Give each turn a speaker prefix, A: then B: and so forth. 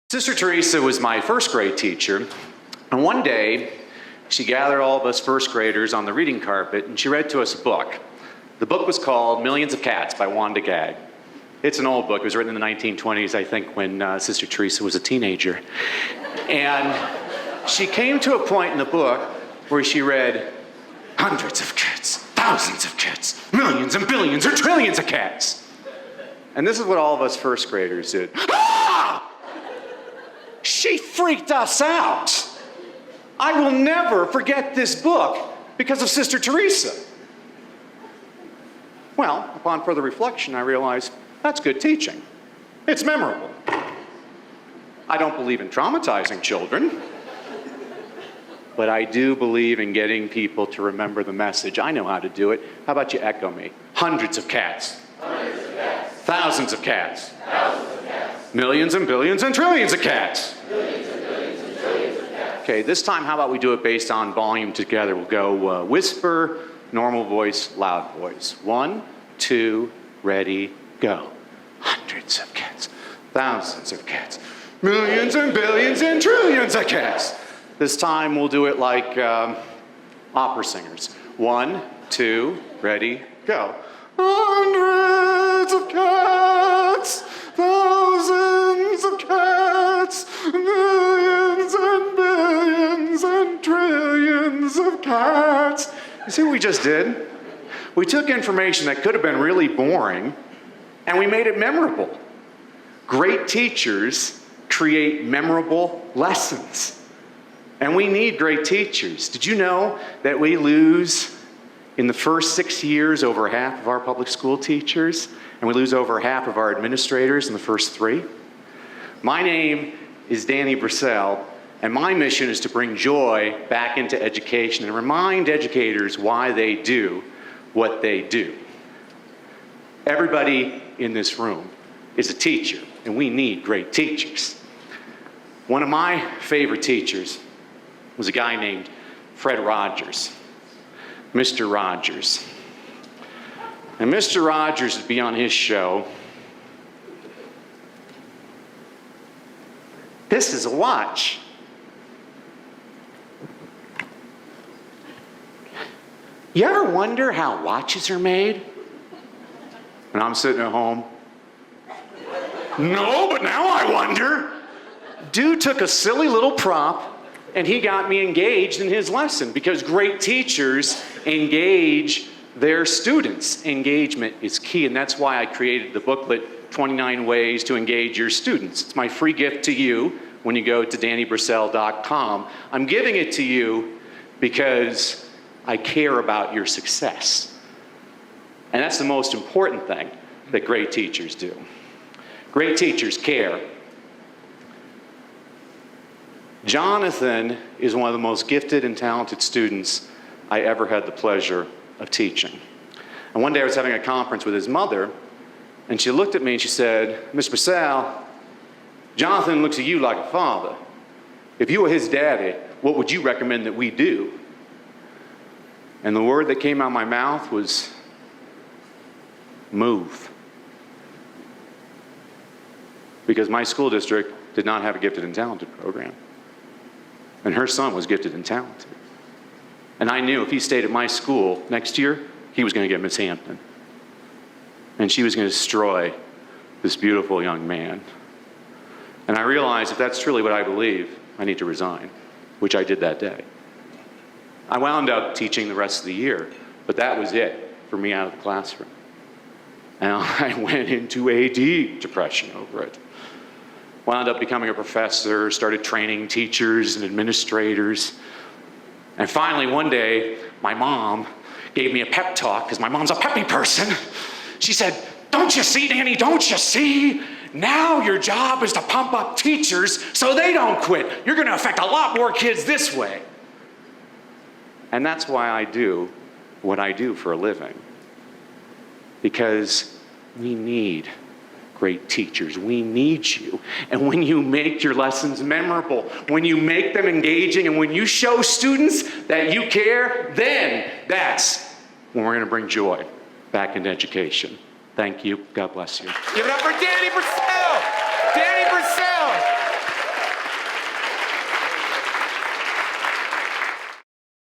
A: Sister Teresa was my first grade teacher, and one day she gathered all of us first graders on the reading carpet and she read to us a book. The book was called Millions of Cats by Wanda Gag. It's an old book. It was written in the 1920s, I think, when Sister Teresa was a teenager. And she came to a point in the book where she read hundreds of cats, thousands of cats, millions and billions or trillions of cats. And this is what all of us first graders did. Ah! She freaked us out. I will never forget this book because of Sister Teresa. Well, upon further reflection, I realized that's good teaching. It's memorable. I don't believe in traumatizing children, but I do believe in getting people to remember the message. I know how to do it. How about you echo me? Hundreds of cats.
B: Hundreds of cats.
A: Thousands of cats.
B: Thousands of cats.
A: Millions and billions and trillions of cats.
B: Millions and billions and trillions of cats.
A: Okay, this time how about we do it based on volume together? We'll go whisper, normal voice, loud voice. 1, 2, ready, go. Hundreds of cats, thousands of cats, millions and billions and trillions of cats. This time we'll do it like opera singers. 1, 2, ready, go. Hundreds of cats, thousands of cats, millions and billions and trillions of cats. You see what we just did? We took information that could have been really boring and we made it memorable. Great teachers create memorable lessons. And we need great teachers. Did you know that we lose in the first 6 years over half of our public school teachers, and we lose over half of our administrators in the first 3? My name is Danny Brassell, and my mission is to bring joy back into education and remind educators why they do what they do. Everybody in this room is a teacher, and we need great teachers. One of my favorite teachers was a guy named Fred Rogers, Mr. Rogers. And Mr. Rogers would be on his show. This is a watch. You ever wonder how watches are made? And I'm sitting at home. No, but now I wonder. Dude took a silly little prop and he got me engaged in his lesson because great teachers engage their students. Engagement is key, and that's why I created the booklet, 29 Ways to Engage Your Students. It's my free gift to you when you go to DannyBrassell.com. I'm giving it to you because I care about your success. And that's the most important thing that great teachers do. Great teachers care. Jonathan is one of the most gifted and talented students I ever had the pleasure of teaching. And one day I was having a conference with his mother, and she looked at me and she said, Mr. Brassell, Jonathan looks at you like a father. If you were his daddy, what would you recommend that we do? And the word that came out of my mouth was, move. Because my school district did not have a gifted and talented program. And her son was gifted and talented. And I knew if he stayed at my school next year, he was going to get Miss Hampton. And she was going to destroy this beautiful young man. And I realized if that's truly what I believe, I need to resign, which I did that day. I wound up teaching the rest of the year, but that was it for me out of the classroom. And I went into a deep depression over it. Wound up becoming a professor, started training teachers and administrators. And finally, one day, my mom gave me a pep talk, because my mom's a peppy person. She said, don't you see, Danny, don't you see? Now your job is to pump up teachers so they don't quit. You're going to affect a lot more kids this way. And that's why I do what I do for a living. Because we need great teachers. We need you. And when you make your lessons memorable, when you make them engaging, and when you show students that you care, then that's when we're going to bring joy back into education. Thank you. God bless you.
B: Give it up for Danny Brassell. Danny Brassell.